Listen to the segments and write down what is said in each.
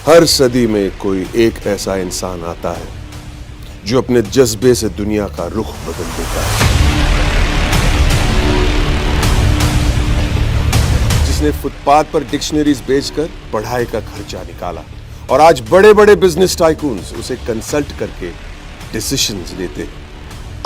हर सदी में कोई एक ऐसा इंसान आता है जो अपने जज्बे से दुनिया का रुख बदल देता है, जिसने फुटपाथ पर डिक्शनरीज बेचकर पढ़ाई का खर्चा निकाला और आज बड़े बड़े बिजनेस टाइकून्स उसे कंसल्ट करके डिसीजंस लेते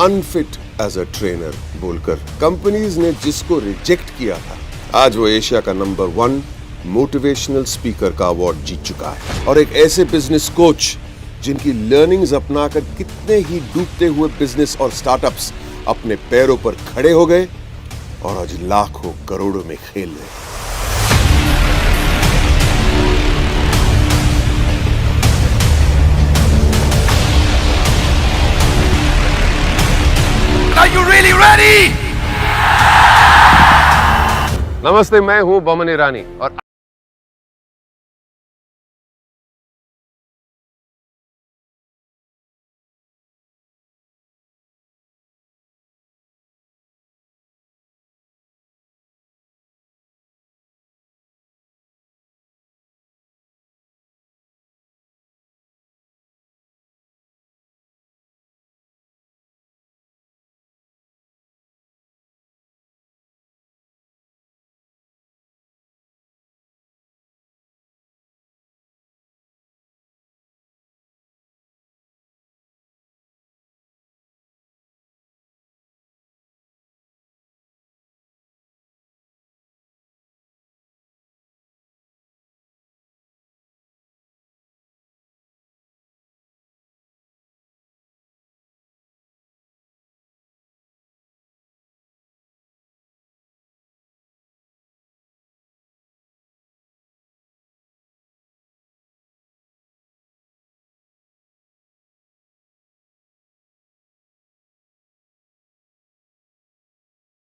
अनफिट एज अ ट्रेनर बोलकर। कंपनीज ने जिसको रिजेक्ट किया था, आज वो एशिया का नंबर 1 मोटिवेशनल स्पीकर का अवार्ड जीत चुका है। और एक ऐसे बिजनेस कोच जिनकी लर्निंग्स अपनाकर कितने ही डूबते हुए बिजनेस और स्टार्टअप्स अपने पैरों पर खड़े हो गए और आज लाखों करोड़ों में खेल रहे हैं। Are you really ready? नमस्ते, मैं हूं बमन ईरानी और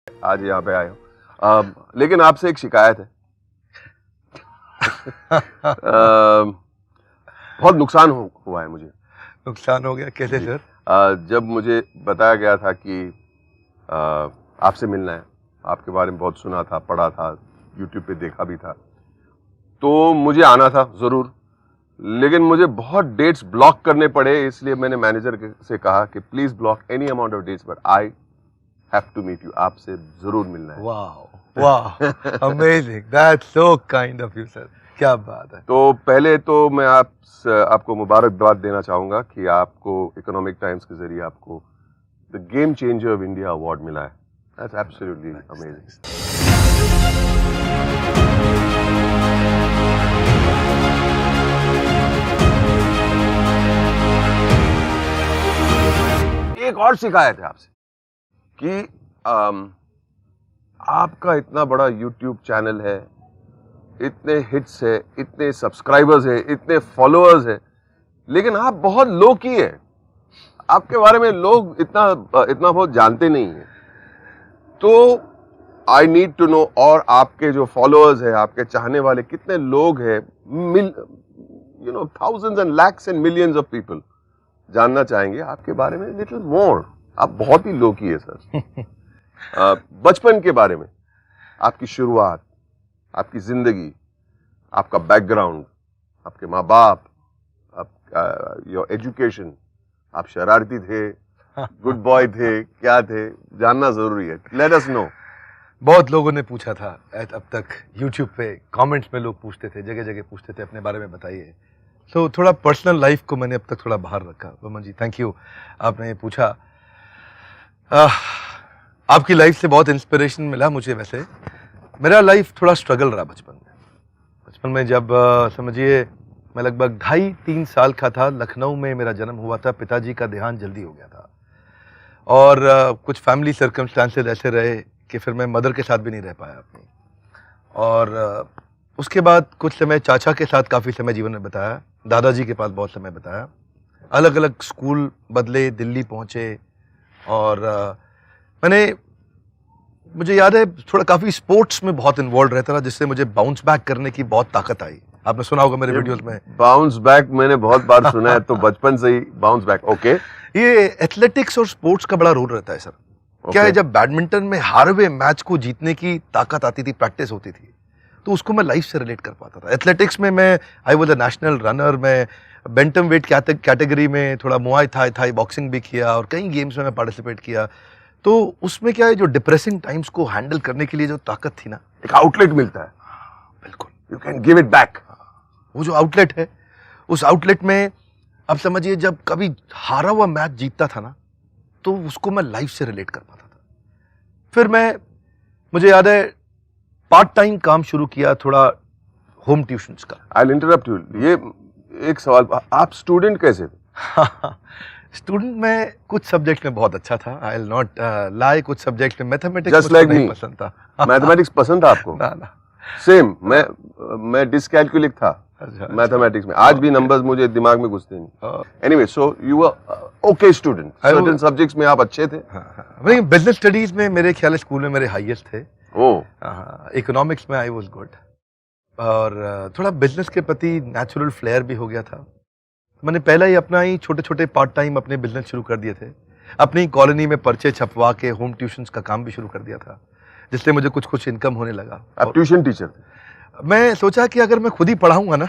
आज यहाँ पे आए हो। लेकिन आपसे एक शिकायत है। बहुत नुकसान हुआ है मुझे। नुकसान हो गया? कैसे सर? जब मुझे बताया गया था कि आपसे मिलना है, आपके बारे में बहुत सुना था, पढ़ा था, यूट्यूब पे देखा भी था, तो मुझे आना था जरूर, लेकिन मुझे बहुत डेट्स ब्लॉक करने पड़े। इसलिए मैंने मैनेजर से कहा कि please block any amount of dates, but I have to meet you. आपसे जरूर मिलना है। Wow, amazing. That's so kind of you, sir. क्या बात है। तो पहले तो मैं आपको मुबारकबाद देना चाहूंगा कि आपको इकोनॉमिक टाइम्स के जरिए आपको the game changer of India award मिला है। That's absolutely amazing. एक और शिकायत है आपसे कि आपका इतना बड़ा YouTube चैनल है, इतने हिट्स है, इतने सब्सक्राइबर्स है, इतने फॉलोअर्स है, लेकिन आप बहुत लो की है। आपके बारे में लोग इतना बहुत जानते नहीं हैं। तो आई नीड टू नो, और आपके जो फॉलोअर्स है, आपके चाहने वाले कितने लोग हैं, thousands and lakhs and millions of people जानना चाहेंगे आपके बारे में लिटिल मोर। आप बहुत ही लो की है सर। बचपन के बारे में, आपकी शुरुआत, आपकी जिंदगी, आपका बैकग्राउंड, आपके माँ बाप, योर एजुकेशन, आप शरारती थे, गुड बॉय थे, क्या थे, जानना जरूरी है। Let us know. बहुत लोगों ने पूछा था अब तक, YouTube पे कमेंट्स में लोग पूछते थे, जगह जगह पूछते थे अपने बारे में बताइए। तो थोड़ा पर्सनल लाइफ को मैंने अब तक थोड़ा बाहर रखा। बमन जी, थैंक यू, आपने पूछा। आपकी लाइफ से बहुत इंस्पिरेशन मिला मुझे। वैसे मेरा लाइफ थोड़ा स्ट्रगल रहा बचपन में। जब समझिए मैं लगभग 2.5-3 साल का था, लखनऊ में मेरा जन्म हुआ था। पिताजी का देहांत जल्दी हो गया था और कुछ फैमिली सर्कमस्टांसेस ऐसे रहे कि फिर मैं मदर के साथ भी नहीं रह पाया अपनी। और उसके बाद कुछ समय चाचा के साथ काफ़ी समय जीवन में बिताया, दादाजी के पास बहुत समय बिताया, अलग अलग स्कूल बदले, दिल्ली पहुँचे। और मुझे याद है थोड़ा काफ़ी स्पोर्ट्स में बहुत इन्वॉल्व रहता था, जिससे मुझे बाउंस बैक करने की बहुत ताकत आई। आपने सुना होगा मेरे वीडियोस में। बाउंस बैक मैंने बहुत बार सुना है, तो बचपन से ही बाउंस बैक। ओके, ये एथलेटिक्स और स्पोर्ट्स का बड़ा रोल रहता है सर। क्या है, जब बैडमिंटन में हार हुए मैच को जीतने की ताकत आती थी, प्रैक्टिस होती थी, तो उसको मैं लाइफ से रिलेट कर पाता था। एथलेटिक्स में मैं I was a national runner, मैं बेंटम वेट कैटेगरी में थोड़ा मुआय थाई बॉक्सिंग भी किया और कई गेम्स में मैं पार्टिसिपेट किया। तो उसमें क्या है, जो डिप्रेसिंग टाइम्स को हैंडल करने के लिए जो ताकत थी ना, एक आउटलेट मिलता है, बिल्कुल you can give it back. वो जो आउटलेट है, उस आउटलेट में अब समझिए जब कभी हारा हुआ मैच जीतता था ना, तो उसको मैं लाइफ से रिलेट कर पाता था। फिर मुझे याद है पार्ट टाइम काम शुरू किया, थोड़ा होम ट्यूशंस का। आई इंटरप्ट यू, ये एक सवाल, आप स्टूडेंट कैसे थे? स्टूडेंट में कुछ सब्जेक्ट में बहुत अच्छा था, आई विल नॉट लाई। कुछ सब्जेक्ट में मैथमेटिक्स Just like नहीं me. पसंद था। मैथमेटिक्स पसंद था आपको? ना। सेम, मैं डिसकैलकुलिक था अच्छा, मैथमेटिक्स में। आज भी नंबर्स मुझे दिमाग में घुसते नहीं। Anyway, so you were okay student, certain subjects में आप अच्छे थे? नहीं, बिजनेस स्टडीज में मेरे ख्याल स्कूल में मेरे हाईएस्ट थे। इकोनॉमिक्स में आई वाज गुड, और थोड़ा बिजनेस के प्रति नेचुरल फ्लेयर भी हो गया था। मैंने पहले ही अपना ही छोटे छोटे पार्ट टाइम अपने बिजनेस शुरू कर दिए थे। अपनी कॉलोनी में पर्चे छपवा के होम ट्यूशंस का काम भी शुरू कर दिया था, जिससे मुझे कुछ इनकम होने लगा। आप ट्यूशन टीचर थे? मैं सोचा कि अगर मैं खुद ही पढ़ाऊंगा ना,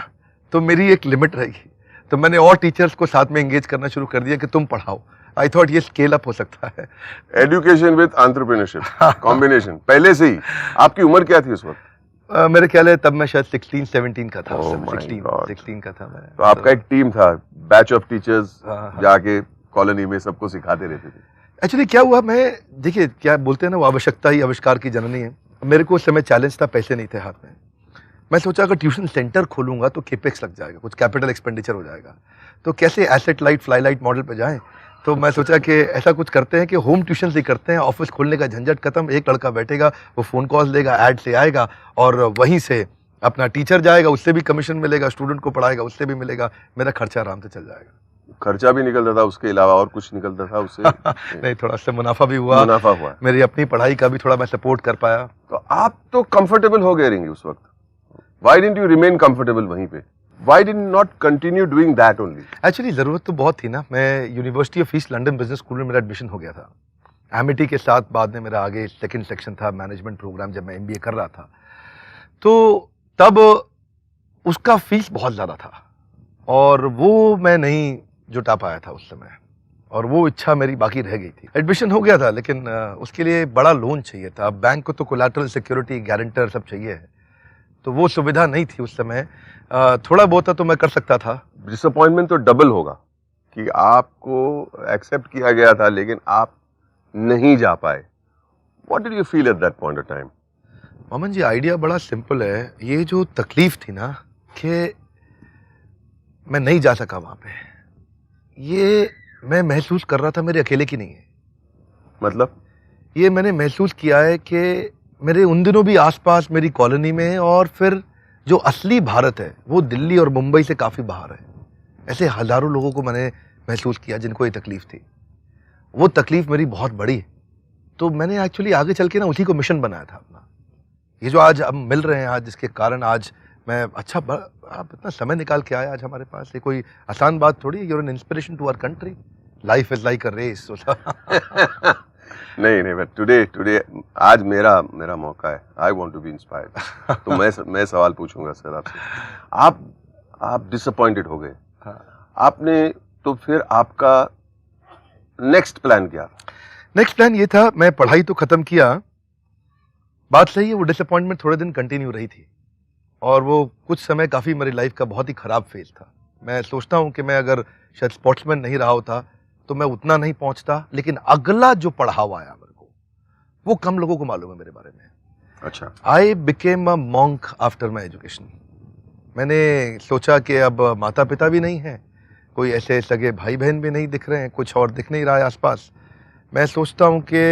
तो मेरी एक लिमिट रहेगी। तो मैंने और टीचर्स को साथ में एंगेज करना शुरू कर दिया कि तुम पढ़ाओ। आई थॉट ये स्केल अप हो सकता है। Education with entrepreneurship combination. पहले से ही। आपकी उम्र क्या थी उस वक्त? मेरे ख्याल है तब मैं शायद 16-17 का था। Oh my God. 16 का था मैं। तो आपका एक टीम था, बैच ऑफ टीचर्स, जाके कॉलोनी में सबको सिखाते रहते थे। एक्चुअली क्या हुआ, मैं देखिए क्या बोलते हैं ना, वो आवश्यकता ही आविष्कार की जननी है। मेरे को उस समय चैलेंज था, पैसे नहीं थे हाथ में। मैं सोचा अगर ट्यूशन सेंटर खोलूंगा तो केपेक्स लग जाएगा, कुछ कैपिटल एक्सपेंडिचर हो जाएगा, तो कैसे asset light fly light model पे जाएं। तो मैं सोचा कि ऐसा कुछ करते हैं कि होम ट्यूशन ही करते हैं। ऑफिस खोलने का झंझट खत्म, एक लड़का बैठेगा, वो फोन कॉल देगा, ऐड से आएगा, और वहीं से अपना टीचर जाएगा, उससे भी कमीशन मिलेगा, स्टूडेंट को पढ़ाएगा, उससे भी मिलेगा, मेरा खर्चा आराम से चल जाएगा। खर्चा भी निकलता था, उसके अलावा और कुछ निकलता था उससे? नहीं, थोड़ा सा मुनाफा भी हुआ। मुनाफा हुआ, मेरी अपनी पढ़ाई का भी थोड़ा मैं सपोर्ट कर पाया। तो आप तो कंफर्टेबल हो गए रहेंगे उस वक्त। Why didn't you remain comfortable वहीं पे? Why did you not continue doing that only? Actually ज़रूरत तो बहुत थी ना। मैं university of east London business school में मेरा एडमिशन हो गया था। एमिटी के साथ बाद में मेरा आगे सेकंड सेक्शन था, मैनेजमेंट प्रोग्राम, जब मैं एमबीए कर रहा था। तो तब उसका फीस बहुत ज़्यादा था, और वो मैं नहीं जुटा पाया था उस समय, और वो इच्छा मेरी बाकी रह गई थी। एडमिशन हो गया था, लेकिन उसके लिए बड़ा लोन चाहिए था। बैंक को तो कोलैटरल सिक्योरिटी, गारंटर सब चाहिए है, तो वो सुविधा नहीं थी उस समय। थोड़ा बहुत तो मैं कर सकता था। डिसअपॉइंटमेंट तो डबल होगा कि आपको एक्सेप्ट किया गया था लेकिन आप नहीं जा पाए। What did you feel at that point of time? Mohammed ji, idea बड़ा सिंपल है। ये जो तकलीफ थी ना कि मैं नहीं जा सका वहां पे, ये मैं महसूस कर रहा था मेरे अकेले की नहीं है। मतलब ये मैंने महसूस किया है कि मेरे उन दिनों भी आसपास मेरी कॉलोनी में, और फिर जो असली भारत है वो दिल्ली और मुंबई से काफ़ी बाहर है। ऐसे हज़ारों लोगों को मैंने महसूस किया जिनको ये तकलीफ थी। वो तकलीफ मेरी बहुत बड़ी है। तो मैंने एक्चुअली आगे चल के ना उसी को मिशन बनाया था अपना। ये जो आज हम मिल रहे हैं, आज जिसके कारण आज मैं आप इतना समय निकाल के आए आज हमारे पास, ये कोई आसान बात थोड़ी है। Your an inspiration to our country. Life is like a race. नहीं, बट टुडे आज मेरा मौका है। I want to be inspired. तो मैं सवाल पूछूंगा सर आपसे। आप डिसअपॉइंटेड हो गए। आपने तो फिर आपका नेक्स्ट प्लान क्या? नेक्स्ट प्लान ये था, मैं पढ़ाई तो खत्म किया। बात सही है, वो डिसअपॉइंटमेंट थोड़े दिन कंटिन्यू रही थी, और वो कुछ समय काफ़ी मेरी लाइफ का बहुत ही ख़राब फेज था। मैं सोचता हूँ कि मैं अगर शायद स्पोर्ट्समैन नहीं रहा होता तो मैं उतना नहीं पहुंचता, लेकिन अगला जो पढ़ावा आया मेरे को, वो कम लोगों को मालूम है मेरे बारे में। अच्छा। I became a monk after my education. मैंने सोचा कि अब माता पिता भी नहीं है, कोई ऐसे सगे भाई बहन भी नहीं दिख रहे हैं, कुछ और दिख नहीं रहा है आसपास। मैं सोचता हूँ कि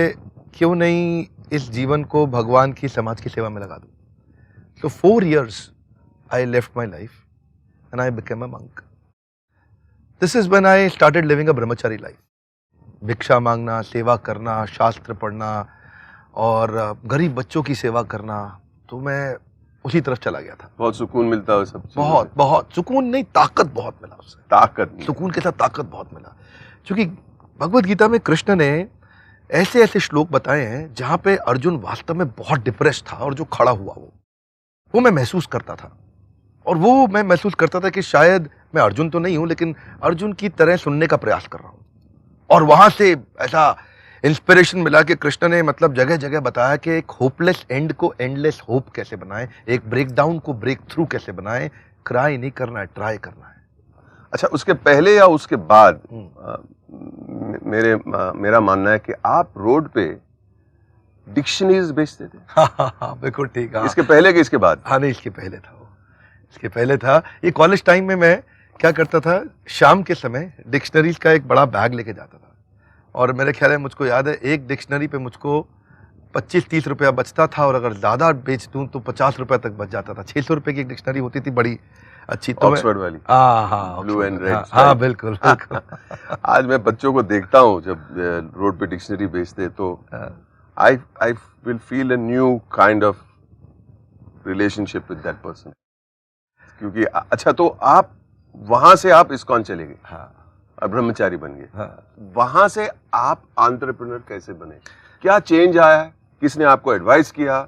क्यों नहीं इस जीवन को भगवान की, समाज की सेवा में लगा दूँ। So 4 years I left my life and I became a monk. This is when I started living a brahmachari life. भिक्षा मांगना, सेवा करना, शास्त्र पढ़ना और गरीब बच्चों की सेवा करना, तो मैं उसी तरफ चला गया था। बहुत सुकून मिलता है सब चीज़ों बहुत में। बहुत सुकून नहीं, ताकत बहुत मिला उससे। ताकत नहीं। सुकून के साथ ताकत बहुत मिला, क्योंकि भगवत गीता में कृष्ण ने ऐसे ऐसे श्लोक बताए हैं जहाँ पे अर्जुन वास्तव में बहुत डिप्रेस था, और जो खड़ा हुआ वो वो मैं महसूस करता था। और वो मैं महसूस करता था कि शायद मैं अर्जुन तो नहीं हूं, लेकिन अर्जुन की तरह सुनने का प्रयास कर रहा हूं। और वहां से ऐसा इंस्पिरेशन मिला कि कृष्ण ने मतलब जगह जगह बताया कि एक होपलेस एंड को एंडलेस होप कैसे बनाएं, एक ब्रेकडाउन को ब्रेक थ्रू कैसे बनाएं। क्राई नहीं करना है, ट्राई करना है। अच्छा, उसके पहले या उसके बाद मेरा मानना है कि आप रोड पे डिक्शनरीज बेचते थे। हाँ, बिल्कुल ठीक है। इसके पहले कि इसके बाद? हाँ नहीं, इसके पहले था वो, इसके पहले था। ये कॉलेज टाइम में मैं क्या करता था, शाम के समय डिक्शनरीज का एक बड़ा बैग लेके जाता था। और मेरे ख्याल है, मुझको याद है, एक डिक्शनरी पे मुझको 25-30 रुपया बचता था, और अगर ज़्यादा बेच दूँ तो 50 रुपया तक बच जाता था। 600 रुपये की एक डिक्शनरी होती थी, बड़ी अच्छी। तो ऑक्सफोर्ड वाली? हाँ, ब्लू एंड रेड। हाँ बिल्कुल बिल्कुल। आज मैं बच्चों को देखता हूँ जब रोड पे डिक्शनरी बेचते, तो I will feel a new kind of relationship with that person. क्योंकि अच्छा, तो आप वहां से आप इस्कॉन चले गए। हाँ, और ब्रह्मचारी बन गए। हाँ। वहां से आप एंटरप्रेन्योर कैसे बने? क्या चेंज आया? किसने आपको एडवाइस किया?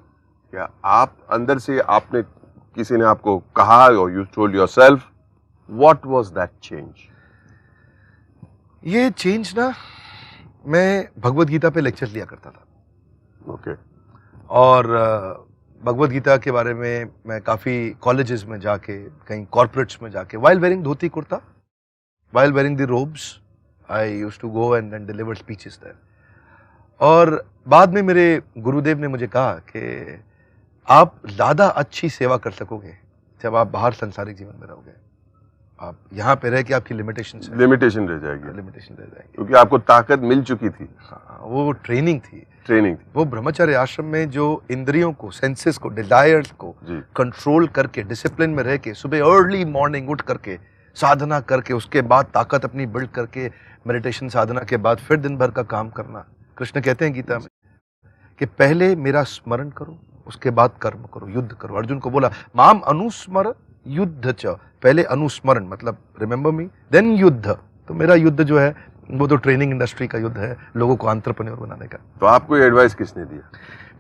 क्या आप अंदर से आपने, किसी ने आपको कहा, और you told yourself? What was that change? ये चेंज ना, मैं भगवत गीता पे लेक्चर लिया करता था। ओके। और भगवत गीता के बारे में मैं काफ़ी कॉलेजेस में जाके, कहीं कॉर्पोरेट्स में जाके, while wearing dhoti kurta, while wearing the robes, I used to go and deliver speeches there. और बाद में मेरे गुरुदेव ने मुझे कहा कि आप ज़्यादा अच्छी सेवा कर सकोगे जब आप बाहर संसारिक जीवन में रहोगे। आप यहाँ पे रह के आपकी लिमिटेशन लिमिटेशन रह जाएगी। लिमिटेशन रह जाएगी, क्योंकि आपको ताकत मिल चुकी थी। हाँ, वो ट्रेनिंग थी। वो ब्रह्मचर्य आश्रम में जो इंद्रियों को, सेंसेस को, डिजायर्स को कंट्रोल करके, डिसिप्लिन में रह के, सुबह अर्ली मॉर्निंग उठ करके साधना करके, उसके बाद ताकत अपनी बिल्ड करके, मेडिटेशन साधना के बाद फिर दिन भर का काम करना। कृष्ण कहते हैं गीता में कि पहले मेरा स्मरण करो, उसके बाद कर्म करो, युद्ध करो। अर्जुन को बोला, माम अनुस्मर युद्ध च, पहले अनुस्मरण मतलब रिमेंबर मी, देन युद्ध। तो मेरा युद्ध जो है वो तो ट्रेनिंग इंडस्ट्री का युद्ध है, लोगों को एंटरप्रेन्योर बनाने का। तो आपको एडवाइस किसने दिया?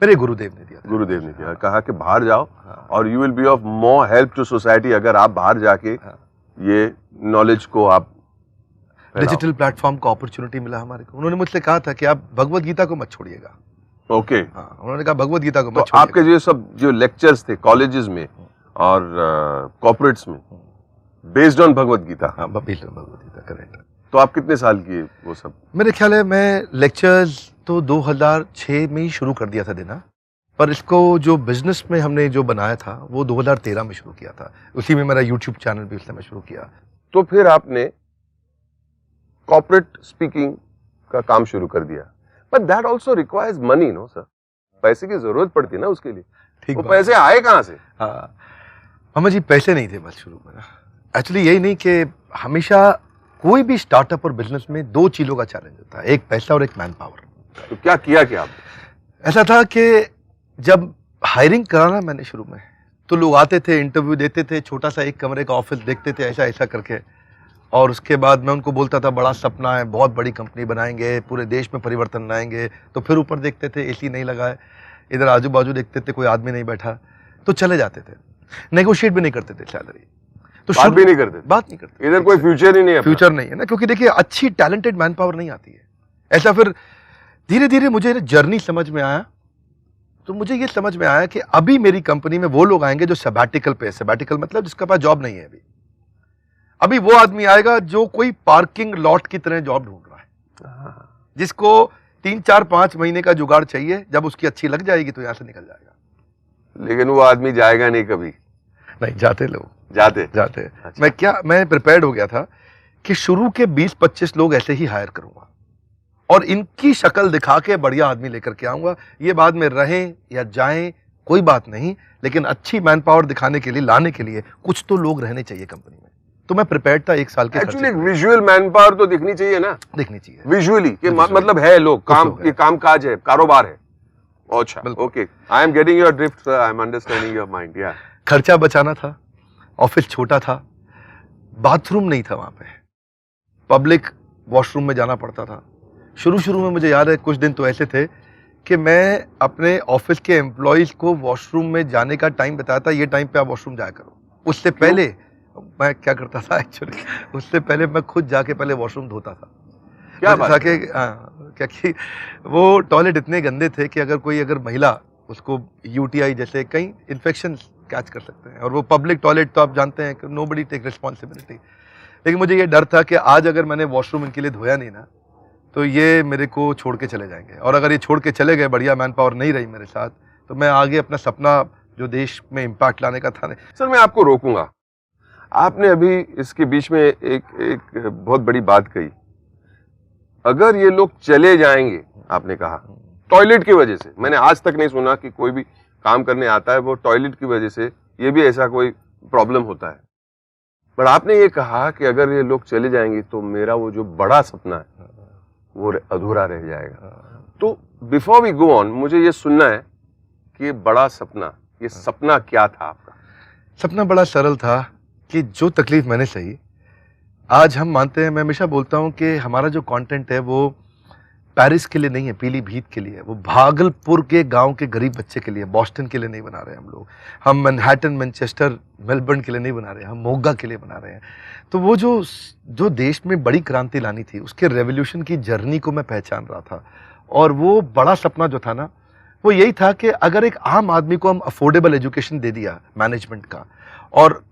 मेरे गुरुदेव ने दिया। गुरुदेव ने दिया, कहा कि बाहर जाओ और you will be of more help to society अगर आप बाहर जाके ये नॉलेज को आप डिजिटल प्लेटफॉर्म का अपॉर्चुनिटी मिला हमारे को। उन्होंने मुझसे कहा था कि आप भगवत गीता को मत छोड़िएगा। ओके। हाँ, उन्होंने कहा भगवत गीता को मत छोड़िएगा। आपके जो सब जो लेक्चर्स थे कॉलेजेस में और कॉर्पोरेट्स में, बेस्ड ऑन भगवत गीता? हाँ, based on Bhagwat Gita, correct. तो आप कितने साल किए वो सब? मेरे ख्याल है मैं लेक्चर्स तो 2006 में ही शुरू कर दिया था देना, पर इसको जो बिजनेस में हमने जो बनाया था वो 2013 में शुरू किया था। उसी में मेरा यूट्यूब चैनल भी उस समय शुरू किया। तो फिर आपने कॉर्पोरेट स्पीकिंग का काम शुरू कर दिया, but that also requires money, no sir? पैसे की जरूरत पड़ती है ना उसके लिए। ठीक, वो पैसे आए कहाँ से? हाँ मामा जी, पैसे नहीं थे बस शुरू में। एक्चुअली यही नहीं कि हमेशा कोई भी स्टार्टअप और बिजनेस में दो चीजों का चैलेंज होता है, एक पैसा और एक मैन पावर। तो क्या किया क्या आपने? ऐसा था कि जब हायरिंग कराना मैंने शुरू में, तो लोग आते थे, इंटरव्यू देते थे, छोटा सा एक कमरे का ऑफिस देखते थे ऐसा ऐसा करके, और उसके बाद मैं उनको बोलता था बड़ा सपना है, बहुत बड़ी कंपनी बनाएंगे, पूरे देश में परिवर्तन लाएंगे। तो फिर ऊपर देखते थे एसी नहीं लगा है, इधर आजू बाजू देखते थे कोई आदमी नहीं बैठा, तो चले जाते थे। नेगोशिएट भी नहीं करते थे सैलरी, तो बात भी नहीं करते। इधर कोई फ्यूचर ही नहीं है, फ्यूचर नहीं है ना, क्योंकि देखिए अच्छी टैलेंटेड मैन पावर नहीं आती है। ऐसा फिर धीरे धीरे मुझे जर्नी समझ में आया, तो मुझे ये समझ में आया कि अभी मेरी कंपनी में वो लोग आएंगे जो सबैटिकल पे है। सबैटिकल मतलब जिसके पास जॉब नहीं है अभी वो आदमी आएगा जो कोई पार्किंग लॉट की तरह जॉब ढूंढ रहा है, जिसको 3-4-5 महीने का जुगाड़ चाहिए, जब उसकी अच्छी लग जाएगी तो यहां से निकल जाएगा। लेकिन वो आदमी जाएगा नहीं कभी। नहीं, जाते लोग, जाते। अच्छा। मैं प्रिपेयर्ड हो गया था कि शुरू के 20-25 लोग ऐसे ही हायर करूंगा और इनकी शक्ल दिखा के बढ़िया आदमी लेकर के आऊंगा। ये बाद में रहें या जाएं कोई बात नहीं, लेकिन अच्छी मैन पावर दिखाने के लिए, लाने के लिए कुछ तो लोग रहने चाहिए कंपनी में। तो मैं प्रिपेयर्ड था 1 साल के। एक्चुअली विजुअल मैन पावर तो दिखनी चाहिए ना, दिखनी चाहिए विजुअली कि मतलब है लोग, काम ये काम काज है, कारोबार है। अच्छा, okay, I am getting your drift sir, I am understanding your mind. या खर्चा बचाना था, ऑफिस छोटा था, बाथरूम नहीं था वहां पे, पब्लिक वॉशरूम में जाना पड़ता था। शुरू में मुझे याद है कुछ दिन तो ऐसे थे कि मैं अपने ऑफिस के एम्प्लॉयज को वॉशरूम में जाने का टाइम बताया था, ये टाइम पे आप वॉशरूम जाया करो। उससे पहले मैं क्या करता था एक्चुअली, उससे पहले मैं खुद जाके पहले वॉशरूम धोता था। क्या बात है? ताकि क्योंकि वो टॉयलेट इतने गंदे थे कि अगर महिला उसको यूटीआई जैसे कई इन्फेक्शन कैच कर सकते हैं, और वो पब्लिक टॉयलेट तो आप जानते हैं कि नोबडी टेक रिस्पॉन्सिबिलिटी। लेकिन मुझे ये डर था कि आज अगर मैंने वॉशरूम इनके लिए धोया नहीं ना, तो ये मेरे को छोड़ के चले जाएंगे, और अगर ये छोड़ के चले गए, बढ़िया मैन पावर नहीं रही मेरे साथ, तो मैं आगे अपना सपना जो देश में इम्पैक्ट लाने का था। सर मैं आपको रोकूंगा, आपने अभी इसके बीच में एक बहुत बड़ी बात कही, अगर ये लोग चले जाएंगे, आपने कहा टॉयलेट की वजह से, मैंने आज तक नहीं सुना कि कोई भी काम करने आता है वो टॉयलेट की वजह से ये भी ऐसा कोई प्रॉब्लम होता है, पर आपने ये कहा कि अगर ये लोग चले जाएंगे तो मेरा वो जो बड़ा सपना है वो अधूरा रह जाएगा। तो बिफोर वी गो ऑन, मुझे ये सुनना है कि ये बड़ा सपना, ये सपना क्या था आपका? सपना बड़ा सरल था कि जो तकलीफ मैंने सही, आज हम मानते हैं, मैं हमेशा बोलता हूं कि हमारा जो कंटेंट है वो पेरिस के लिए नहीं है, पीलीभीत के लिए है, वो भागलपुर के गांव के गरीब बच्चे के लिए, बॉस्टन के लिए नहीं बना रहे हम लोग, हम मैनहट्टन, मैनचेस्टर, मेलबर्न के लिए नहीं बना रहे, हम मोगा के लिए बना रहे हैं। तो वो जो देश में बड़ी क्रांति लानी थी, उसके रेवोल्यूशन की जर्नी को मैं पहचान रहा था, और वो बड़ा सपना जो था ना, वो यही था कि अगर एक आम आदमी को हम अफोर्डेबल एजुकेशन दे दिया मैनेजमेंट का, और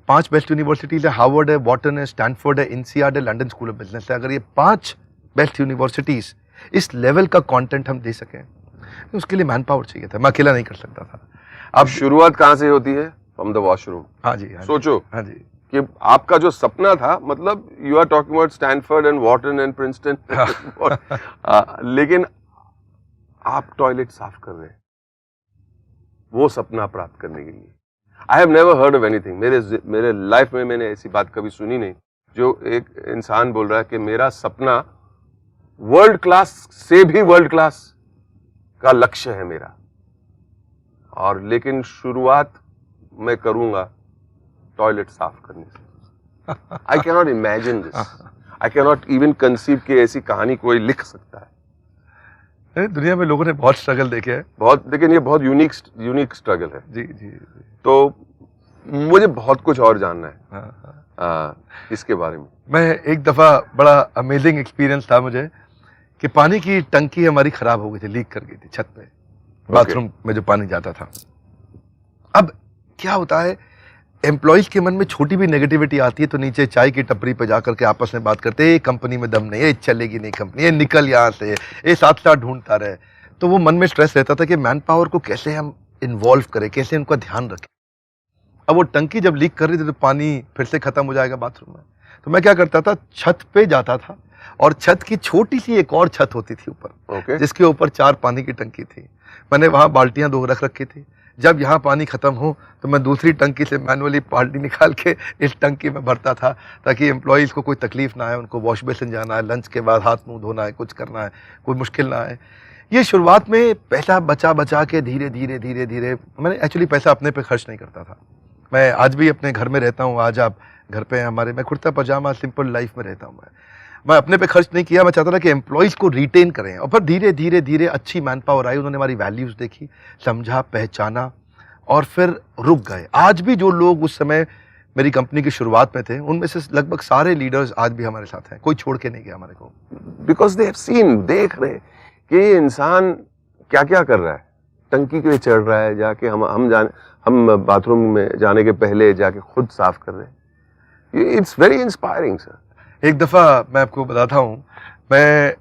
5 बेस्ट यूनिवर्सिटीज है, हार्वर्ड है, वॉटन है, स्टैनफोर्ड है, INSEAD है, लंदन स्कूल ऑफ बिजनेस है, अगर ये 5 बेस्ट यूनिवर्सिटीज इस लेवल का कंटेंट हम दे सकें, तो उसके लिए मैन पावर चाहिए था, मैं अकेला नहीं कर सकता था। अब शुरुआत कहां से होती है? From the washroom. हाँ जी, सोचो हाँ जी, कि आपका जो सपना था, मतलब you are talking about Stanford and Wharton and Princeton, लेकिन आप टॉयलेट साफ कर रहे हैं वो सपना प्राप्त करने के लिए। I have never heard of anything, मेरे लाइफ में मैंने ऐसी बात कभी सुनी नहीं, जो एक इंसान बोल रहा है कि मेरा सपना वर्ल्ड क्लास से भी वर्ल्ड क्लास का लक्ष्य है मेरा, और लेकिन शुरुआत मैं करूंगा टॉयलेट साफ करने से। I can not imagine this, I can not even conceive कि ऐसी कहानी कोई लिख सकता है। दुनिया में लोगों ने बहुत स्ट्रगल देखे हैं, बहुत, लेकिन ये बहुत यूनिक स्ट्रगल है। जी जी, तो मुझे बहुत कुछ और जानना है हाँ। इसके बारे में। मैं एक दफ़ा बड़ा अमेजिंग एक्सपीरियंस था मुझे कि पानी की टंकी हमारी खराब हो गई थी, लीक कर गई थी छत पे, बाथरूम में जो पानी जाता था। अब क्या होता है, एम्प्लॉयज के मन में छोटी भी नेगेटिविटी आती है तो नीचे चाय की टपरी पे जाकर के आपस में बात करते हैं, ये कंपनी में दम नहीं है, चलेगी नहीं कंपनी, ये निकल यहाँ से, ये साथ साथ ढूंढता रहे। तो वो मन में स्ट्रेस रहता था कि मैन पावर को कैसे हम इन्वॉल्व करें, कैसे उनका ध्यान रखें। अब वो टंकी जब लीक कर रही थी तो पानी फिर से खत्म हो जाएगा बाथरूम में, तो मैं क्या करता था, छत पे जाता था, और छत की छोटी सी एक और छत होती थी ऊपर, जिसके ऊपर 4 पानी की टंकी थी। मैंने वहां बाल्टियां 2 रख रखी थी, जब यहाँ पानी खत्म हो तो मैं दूसरी टंकी से मैनुअली बाल्टी निकाल के इस टंकी में भरता था, ताकि एम्प्लॉयज़ को कोई तकलीफ ना आए, उनको वॉश बेसिन जाना है, लंच के बाद हाथ मुंह धोना है, कुछ करना है, कोई मुश्किल ना आए। ये शुरुआत में पैसा बचा के धीरे धीरे मैंने एक्चुअली पैसा अपने पे खर्च नहीं करता था। मैं आज भी अपने घर में रहता हूँ, आज आप घर पे हैं हमारे, मैं कुर्ता पजामा सिंपल लाइफ में रहता हूँ। मैं अपने पे खर्च नहीं किया, मैं चाहता था कि एम्प्लॉयज़ को रिटेन करें, और फिर धीरे धीरे अच्छी मैन पावर आई, उन्होंने हमारी वैल्यूज़ देखी, समझा, पहचाना, और फिर रुक गए। आज भी जो लोग उस समय मेरी कंपनी की शुरुआत में थे, उनमें से लगभग सारे लीडर्स आज भी हमारे साथ हैं, कोई छोड़ के नहीं गया हमारे को। बिकॉज दे हैव सीन, देख रहे कि इंसान क्या क्या कर रहा है, टंकी के लिए चढ़ रहा है, जाके हम बाथरूम में जाने के पहले जाके खुद साफ कर रहे हैं। It's very inspiring sir. एक दफ़ा मैं आपको बताता हूँ, मैं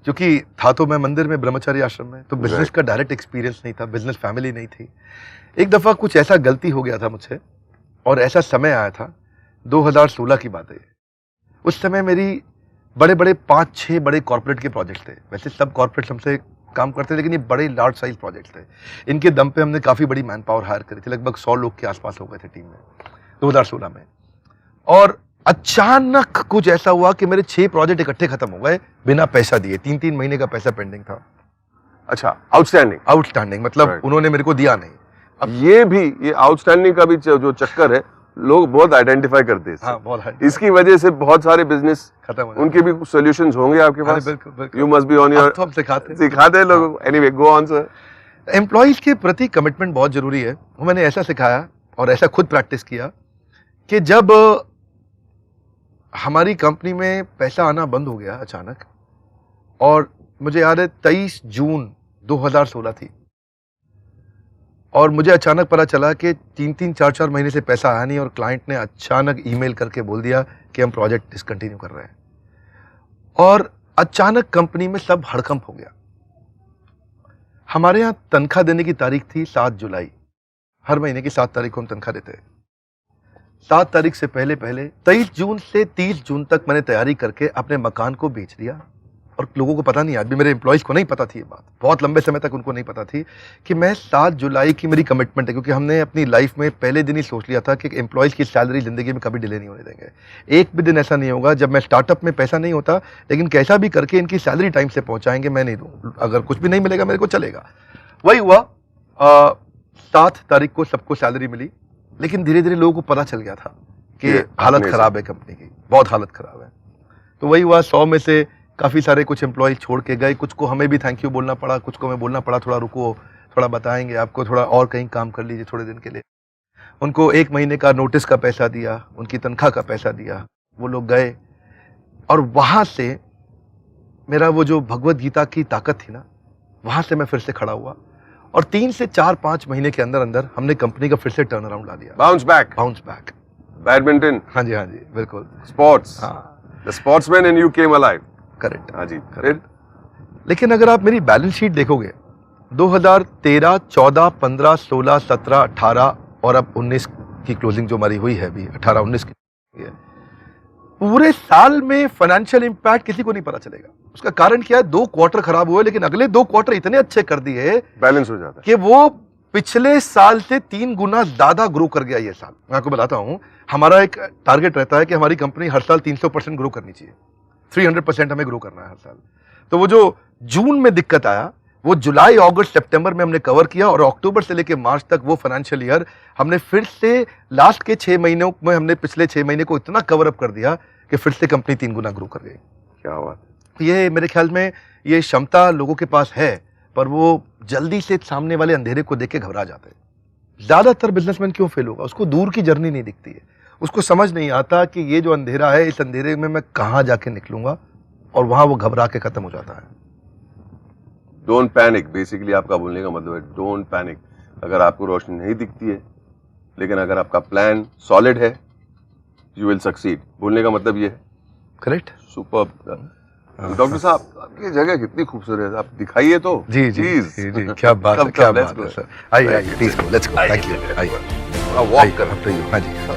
क्योंकि था तो मैं मंदिर में ब्रह्मचारी आश्रम में, तो बिजनेस का डायरेक्ट एक्सपीरियंस नहीं था, बिजनेस फैमिली नहीं थी। एक दफ़ा कुछ ऐसा गलती हो गया था मुझसे, और ऐसा समय आया था, 2016 की बात है। उस समय मेरी बड़े 5-6 बड़े कॉर्पोरेट के प्रोजेक्ट थे। वैसे सब कॉर्पोरेट हमसे काम करते थे, लेकिन ये बड़े लार्ज साइज प्रोजेक्ट थे। इनके दम पे हमने काफ़ी बड़ी मैन पावर हायर करी थी, लगभग 100 लोग के आसपास हो गए थे टीम में 2016 में। और अचानक कुछ ऐसा हुआ कि मेरे 6 प्रोजेक्ट इकट्ठे खत्म हो गए बिना पैसा दिए, 3-3 महीने का पैसा पेंडिंग था। अच्छा, आउटस्टैंडिंग मतलब उन्होंने मेरे को दिया नहीं। अब ये आउटस्टैंडिंग का भी जो चक्कर है लोग बहुत आइडेंटिफाई करते हैं इससे। हाँ बहुत high। इसकी वजह से बहुत सारे बिजनेस खत्म हो उनके भी सॉल्यूशंस होंगे आपके हाँ, पास। बिल्कुल बिल्कुल। You must be on your, अब तो हम सिखाते हैं। सिखाते हैं लोगों को। Anyway go on sir. Employees के प्रति कमिटमेंट बहुत जरूरी है। वो मैंने ऐसा सिखाया और ऐसा खुद प्रैक्टिस किया कि जब हमारी कंपनी में पैसा आना बंद हो गया अचानक, और मुझे याद है 23 जून 2016 थी, और मुझे अचानक पता चला कि 3-3, 4-4 महीने से पैसा आया नहीं, और क्लाइंट ने अचानक ईमेल करके बोल दिया कि हम प्रोजेक्ट डिसकंटिन्यू कर रहे हैं, और अचानक कंपनी में सब हड़कंप हो गया। हमारे यहाँ तनख्वाह देने की तारीख थी 7 जुलाई। हर महीने की 7 तारीख को हम तनख्वाह देते हैं। 7 तारीख से पहले 23 जून से 30 जून तक मैंने तैयारी करके अपने मकान को बेच दिया, और लोगों को पता नहीं, आज भी मेरे एम्प्लॉइज को नहीं पता थी ये बात, बहुत लंबे समय तक उनको नहीं पता थी कि मैं 7 जुलाई की मेरी कमिटमेंट है, क्योंकि हमने अपनी लाइफ में पहले दिन ही सोच लिया था कि एम्प्लॉइज की सैलरी जिंदगी में कभी डिले नहीं होने देंगे। एक भी दिन ऐसा नहीं होगा जब मैं स्टार्टअप में पैसा नहीं होता, लेकिन कैसा भी करके इनकी सैलरी टाइम से पहुंचाएंगे, मैं नहीं दूँ, अगर कुछ भी नहीं मिलेगा मेरे को चलेगा। वही हुआ। 7 तारीख को सबको सैलरी मिली, लेकिन धीरे धीरे लोगों को पता चल गया था कि हालत खराब है कंपनी की, बहुत हालत खराब है। तो वही हुआ, 100 में से काफ़ी सारे कुछ एम्प्लॉय छोड़ के गए, कुछ को हमें भी थैंक यू बोलना पड़ा, कुछ को हमें बोलना पड़ा थोड़ा रुको, थोड़ा बताएंगे आपको, थोड़ा और कहीं काम कर लीजिए थोड़े दिन के लिए। उनको 1 महीने का नोटिस का पैसा दिया, उनकी तनख्वाह का पैसा दिया, वो लोग गए, और वहाँ से मेरा वो जो भगवत गीता की ताकत थी ना, वहाँ से मैं फिर से खड़ा हुआ, और 3 से 4-5 महीने के अंदर अंदर हमने कंपनी का फिर से टर्न अराउंड ला दिया। Bounce back. बैडमिंटन, हाँ जी बिल्कुल। स्पोर्ट्स, हाँ the sportsman in you came alive. Correct. हाँ जी। फिर लेकिन अगर आप मेरी बैलेंस शीट देखोगे, 2013, 14, 15, 16, 17, 18 और अब 19 की क्लोजिंग जो हमारी हुई है अभी, 18-19 की है, पूरे साल में फाइनेंशियल इंपैक्ट किसी को नहीं पता चलेगा। उसका कारण क्या है? 2 क्वार्टर खराब हुए, लेकिन अगले 2 क्वार्टर इतने अच्छे कर दिए, बैलेंस हो जाता है कि वो पिछले साल से 3 गुना ज्यादा ग्रो कर गया ये साल। मैं आपको बताता हूं, हमारा एक टारगेट रहता है कि हमारी कंपनी हर साल 300% ग्रो करनी चाहिए, 300% हमें ग्रो करना है हर साल। तो वो जो जून में दिक्कत आया, वो जुलाई, अगस्त, सितंबर में हमने कवर किया, और अक्टूबर से लेकर मार्च तक वो फाइनेंशियल ईयर हमने फिर से लास्ट के 6 महीनों में हमने पिछले 6 महीने को इतना कवर अप कर दिया कि फिर से कंपनी 3 गुना ग्रो कर गई। क्या हुआ? ये मेरे ख्याल में ये क्षमता लोगों के पास है, पर वो जल्दी से सामने वाले अंधेरे को देख के घबरा जाते हैं। ज्यादातर बिजनेसमैन क्यों फेल होगा? उसको दूर की जर्नी नहीं दिखती है, उसको समझ नहीं आता कि ये जो अंधेरा है, इस अंधेरे में मैं कहां जाके निकलूंगा, और वहां वो घबरा के खत्म हो जाता है। डोंट पैनिक, बेसिकली आपका बोलने का मतलब है डोंट पैनिक। अगर आपको रोशनी नहीं दिखती है, लेकिन अगर आपका प्लान सॉलिड है, यू विल सक्सीड। बोलने का मतलब ये है। करेक्ट। सुपर। डॉक्टर साहब, आपकी जगह कितनी खूबसूरत है, आप दिखाइए तो। जी, क्या बात है, क्या बात है सर। आइए please go, let's go. Thank you. आइए वॉक कर। हाँ जी।